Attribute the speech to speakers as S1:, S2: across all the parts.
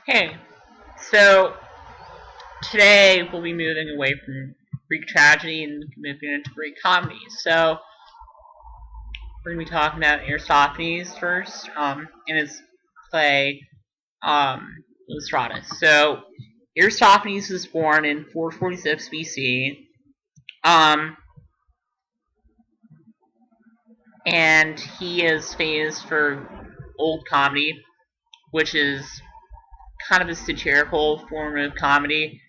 S1: Hey, so today we'll be moving away from Greek tragedy and moving into Greek comedy. So we're going to be talking about Aristophanes first, in his play, Lysistrata. So Aristophanes was born in 446 BC, and he is famous for old comedy, which is kind of a satirical form of comedy.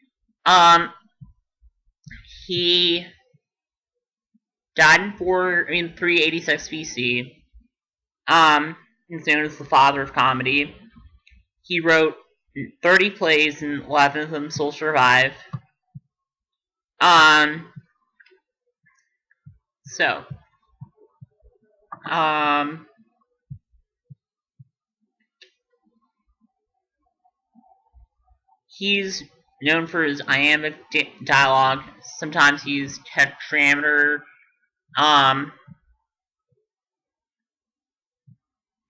S1: Um, he died in 386 BC. He's known as the father of comedy. He wrote 30 plays, and 11 of them still survive. Um, so, um, he's known for his iambic dialogue. Sometimes he used tetrameter. Um,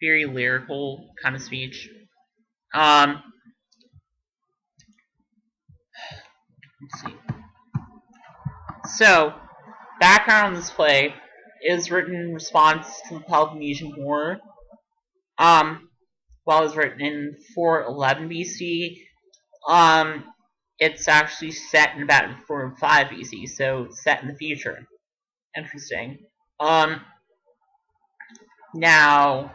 S1: Very lyrical kind of speech. Let's see. So, background on this play is written in response to the Peloponnesian War. While it was written in 411 BC, it's actually set in about 405 BC, so set in the future. Interesting. Now,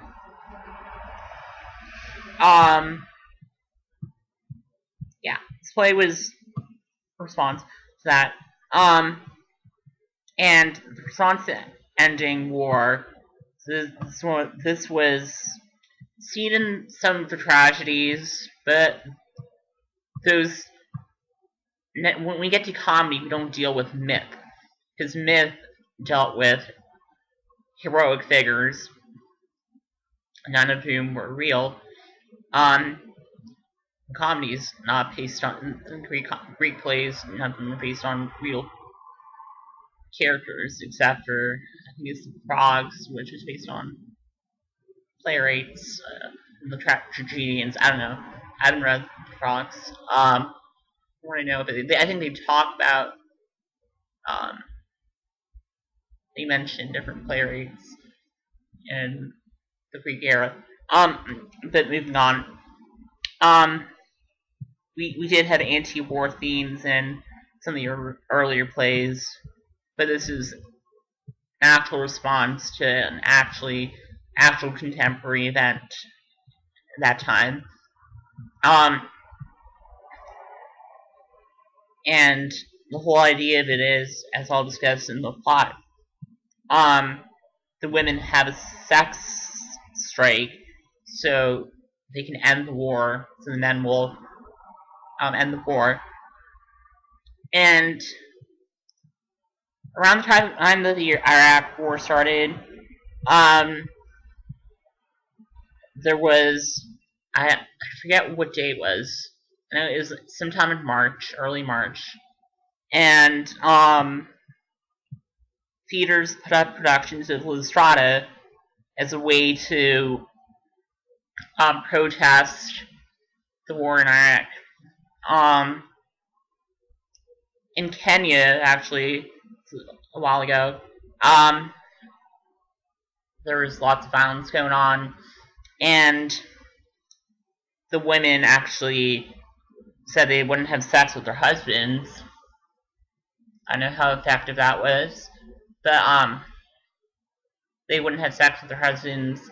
S1: yeah, this play was a response to that. And the response to ending war, this was seen in some of the tragedies, but those, when we get to comedy, we don't deal with myth, because myth dealt with heroic figures, none of whom were real. Comedy is not based on Greek plays, none of them are based on real characters, except for I think it's the Frogs, which is based on playwrights, the tragedians. I don't know. I haven't read the Frogs. What I know, but I think they talk about. They mention different playwrights in the Greek era. But moving on. We did have anti-war themes in some of the earlier plays, but this is an actual response to an actual contemporary event at that time. And the whole idea of it is, as I'll discuss in the plot, the women have a sex strike, so they can end the war, so the men will end the war. And around the time that the Iraq War started, there was, I forget what day it was. I know it was sometime in March, early March, and theaters put up productions of Lysistrata as a way to protest the war in Iraq. In Kenya, actually, a while ago, there was lots of violence going on, and the women actually said they wouldn't have sex with their husbands. I don't know how effective that was, but they wouldn't have sex with their husbands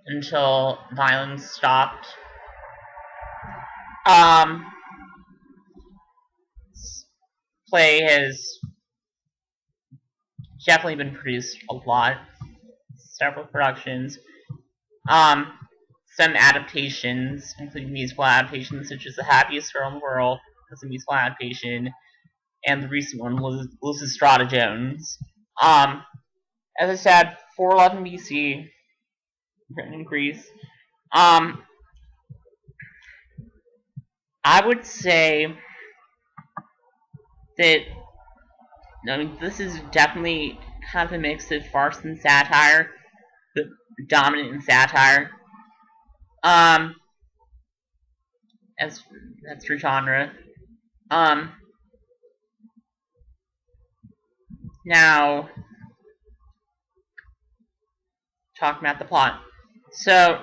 S1: until violence stopped. Play has definitely been produced a lot, several productions. Some adaptations, including musical adaptations such as The Happiest Girl in the World, as a musical adaptation, and the recent one was Lysistrata Jones. As I said, 411 BC, written in Greece. I would say that, I mean, this is definitely kind of a mix of farce and satire, but dominant in satire. as that's her genre. Now talking about the plot. So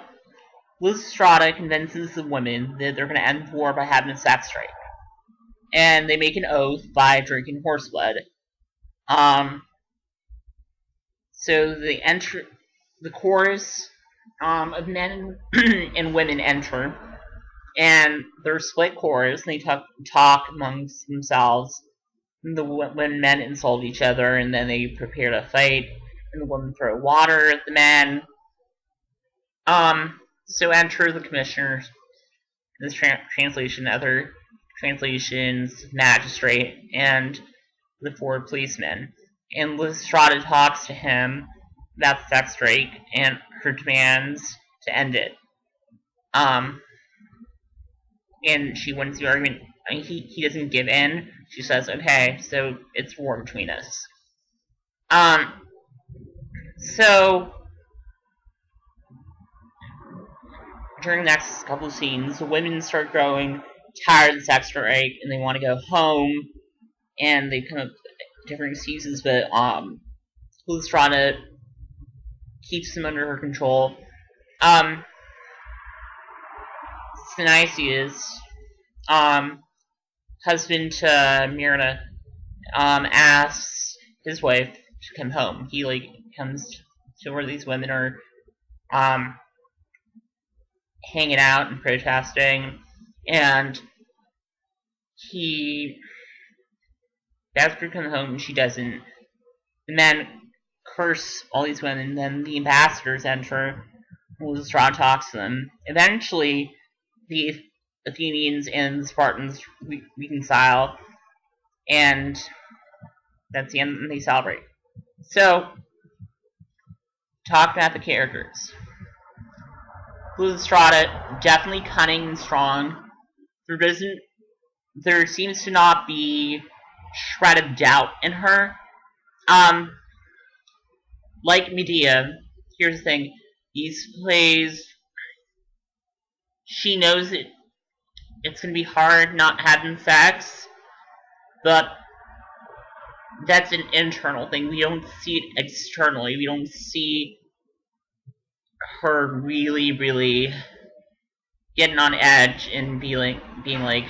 S1: Lysistrata convinces the women that they're going to end the war by having a sex strike, and they make an oath by drinking horse blood. So the chorus of men and women enter, and they're split chorus, and they talk amongst themselves. When men insult each other, and then they prepare to fight, and the women throw water at the men. So enter the commissioners. This translation, other translations, magistrate, and the 4 policemen. And Lysistrata talks to him about the sex strike and her demands to end it. And she wins the argument. I mean, he doesn't give in. She says, okay, so it's war between us. So during the next couple of scenes, the women start growing tired of the sex strike, and they want to go home, and they come up with different excuses, but Lysistrata keeps them under her control. Synesius, husband to Myrna, asks his wife to come home. He comes to where these women are hanging out and protesting, and he asks her to come home, and she doesn't. The men curse all these women, and then the ambassadors enter. Lysistrata talks to them. Eventually, the Athenians and the Spartans reconcile, and that's the end, and they celebrate. So, talk about the characters. Lysistrata, definitely cunning and strong. There seems to not be a shred of doubt in her. Like Medea, here's the thing: these plays, she knows it's going to be hard not having sex, but that's an internal thing. We don't see it externally. We don't see her really, really getting on edge and being like,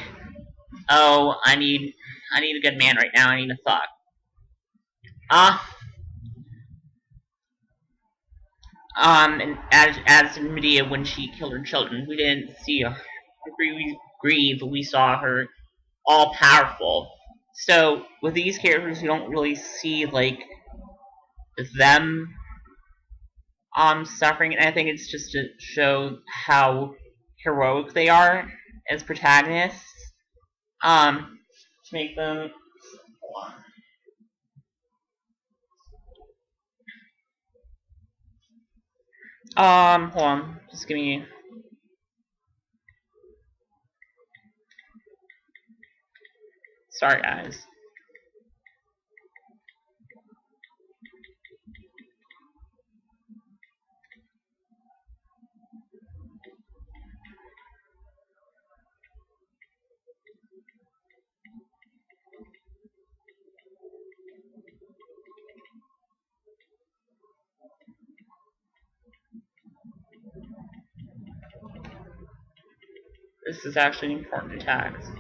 S1: oh, I need a good man right now. I need a fuck. And as in Medea, when she killed her children, we didn't see her grieve. We saw her all powerful. So with these characters, we don't really see them suffering, and I think it's just to show how heroic they are as protagonists. To make them. Hold on. Just give me. Sorry, guys. This is actually an important text.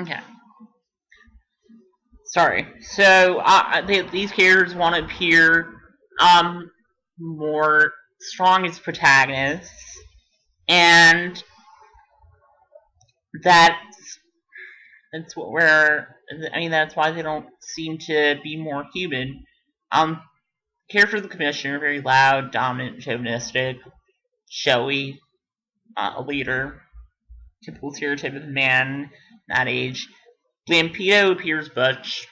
S1: Okay. Sorry. So these characters want to appear more strong as protagonists, and that's what that's why they don't seem to be more human. Character of the commissioner, very loud, dominant, chauvinistic, showy, a leader, typical stereotype of a man that age. Lampedo appears butch,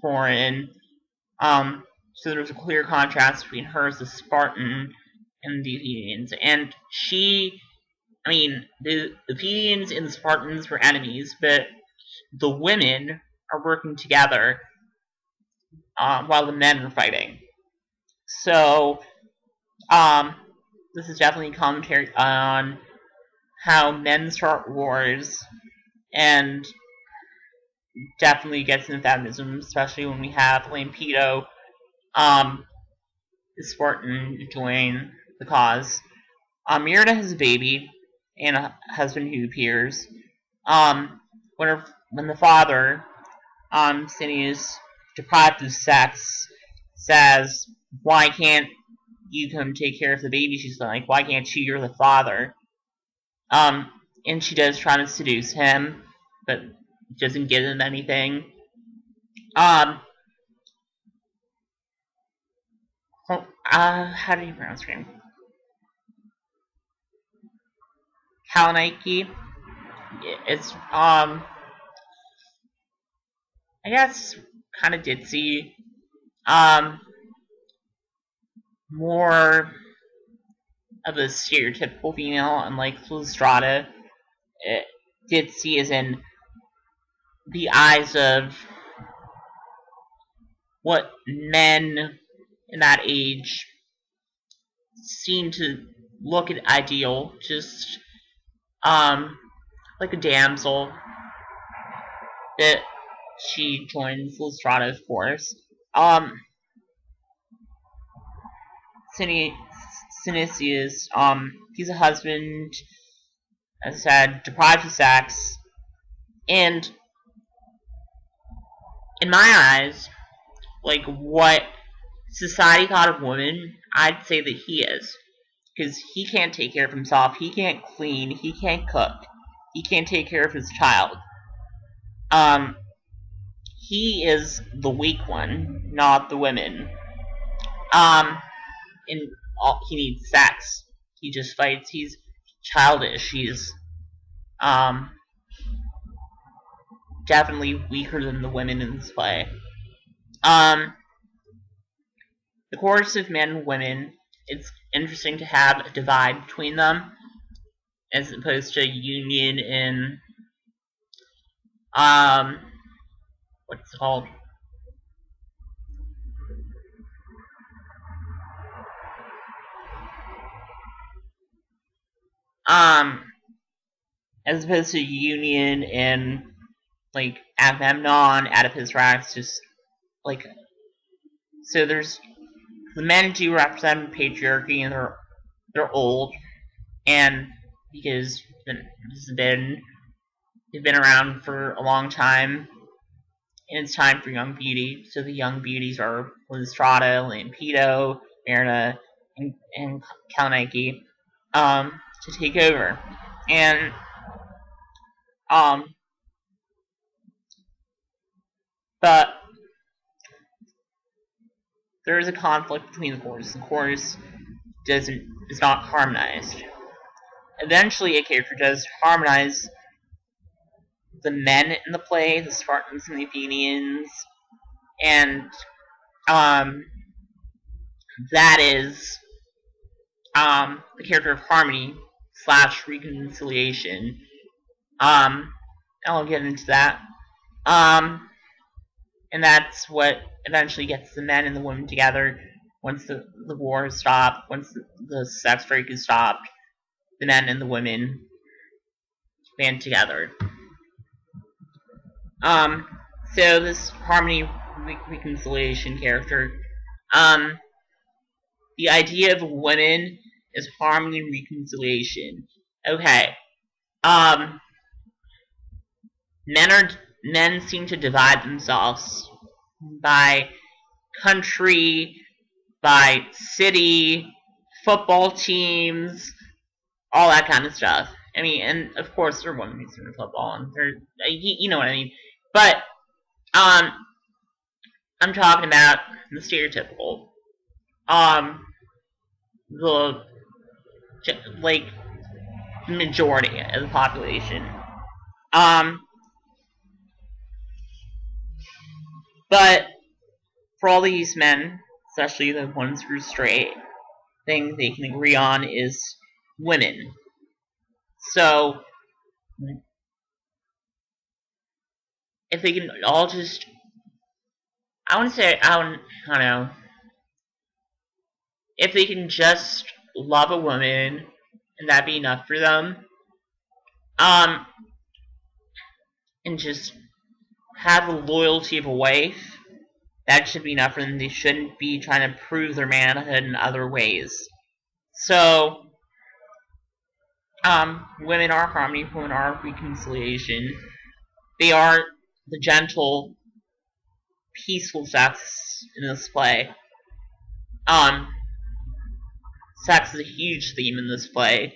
S1: foreign. So there's a clear contrast between her as a Spartan and the Athenians. And the Athenians and the Spartans were enemies, but the women are working together while the men are fighting. So, this is definitely a commentary on how men start wars, and definitely gets into feminism, especially when we have Lampedo, the Spartan, join the cause. Myrna has a baby and a husband who appears. When the father, Cineas, deprived of sex, says, "Why can't you come take care of the baby?" She's like, "Why can't you? You're the father." And she does try to seduce him, but doesn't give him anything. How do you pronounce her name? Kalanike. It's, I guess, kind of ditzy. More of a stereotypical female, unlike Lysistrata. Ditzy is in the eyes of what men in that age seem to look at ideal, just like a damsel. That she joins Lysistrata, of course. Synesius, he's a husband, as I said, deprived of sex, and in my eyes, like what society thought of women, I'd say that he is. Because he can't take care of himself, he can't clean, he can't cook, he can't take care of his child. He is the weak one, not the women. And he needs sex. He just fights. He's childish. He's definitely weaker than the women in this play. The chorus of men and women, it's interesting to have a divide between them, as opposed to a union in what's it called? As opposed to union in, like, Agamemnon, Oedipus Rex, just, like, so there's, the men do represent patriarchy, and they're old, and because they've been around for a long time, and it's time for young beauty, so the young beauties are Lysistrata, Lampedo, Myrna, and Kalanike, to take over. And but there is a conflict between the chorus. The chorus is not harmonized. Eventually, a character does harmonize the men in the play, the Spartans and the Athenians, and that is the character of harmony / reconciliation. I'll get into that. And that's what eventually gets the men and the women together. Once the war is stopped, once the sex break is stopped, the men and the women band together. So this harmony reconciliation character, the idea of women is harmony reconciliation. Okay. Men seem to divide themselves by country, by city, football teams, all that kind of stuff. I mean, and of course there are women who in football, and you know what I mean. But I'm talking about the stereotypical, the like majority of the population. But for all these men, especially the ones who are straight, thing they can agree on is women. So, if they can all just, I don't know, if they can just love a woman and that be enough for them, um, and just have the loyalty of a wife, that should be enough for them. They shouldn't be trying to prove their manhood in other ways. So, women are harmony, women are reconciliation. They are the gentle, peaceful sex in this play. Sex is a huge theme in this play.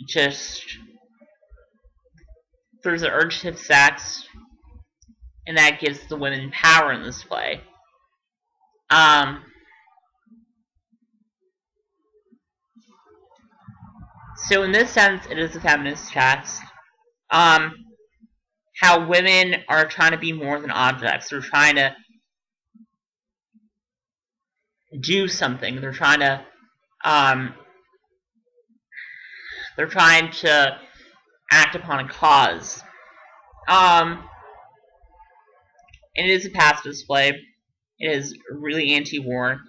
S1: Just there's an urge to have sex, and that gives the women power in this play. So in this sense, it is a feminist text. How women are trying to be more than objects. They're trying to do something. They're trying to act upon a cause. And it is a pacifist play. It is really anti-war.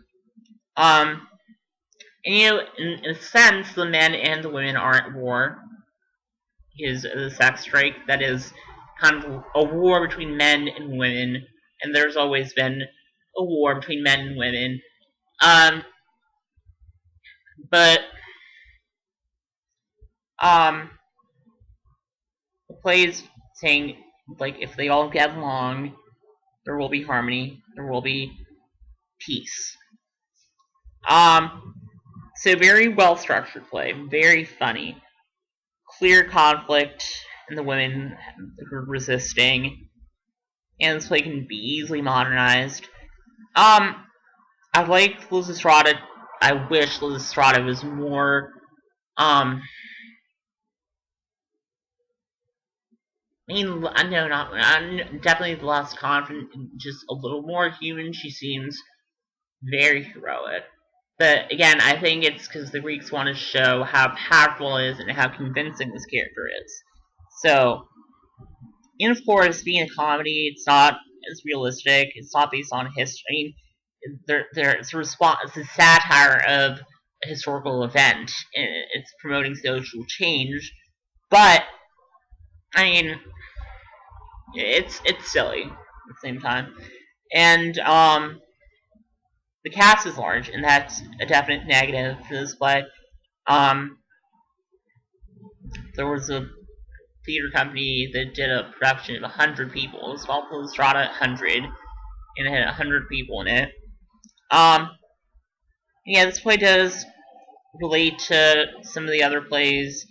S1: And in a sense, the men and the women are at war. Is the sex strike that is kind of a war between men and women, and there's always been a war between men and women. But the play is saying, like, if they all get along, there will be harmony, there will be peace. So very well structured play, very funny, clear conflict in the women who are resisting, and this play can be easily modernized. I like Lysistrata. I wish Lysistrata was more, I'm definitely less confident, just a little more human. She seems very heroic. But again, I think it's because the Greeks want to show how powerful it is and how convincing this character is. So, and of course, being a comedy, it's not as realistic. It's not based on history. It's a satire of a historical event. And it's promoting social change, but I mean, it's silly at the same time. And the cast is large, and that's a definite negative for this play. There was a theater company that did a production of 100 people. It was called Lysistrata 100, and it had 100 people in it. Yeah, this play does relate to some of the other plays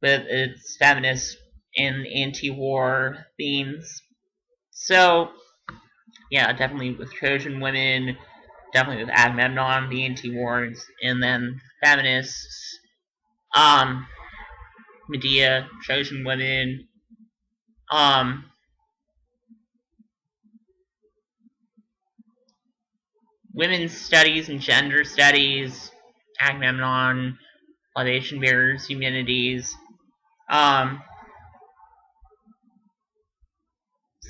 S1: with its feminist and anti-war themes. So, yeah, definitely with Trojan women, definitely with Agamemnon, the anti-wars, and then feminists, Medea, Trojan women, women's studies and gender studies, Agamemnon, libation bearers, Eumenides.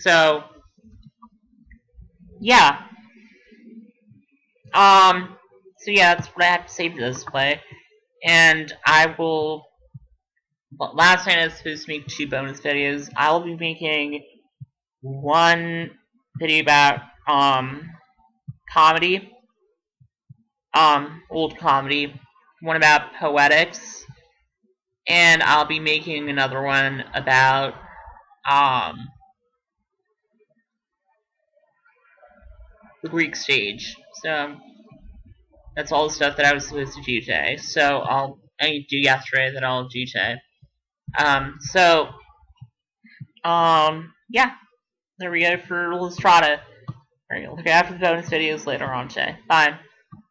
S1: So, yeah. So yeah, that's what I have to say for this play. And I will, last night I was supposed to make 2 bonus videos. I will be making one video about, comedy, old comedy, one about poetics, and I'll be making another one about, the Greek stage. So, that's all the stuff that I was supposed to do today. So, I didn't do yesterday that I'll do today. Yeah. There we go for Lysistrata. Alright, look out for the bonus videos later on today. Bye.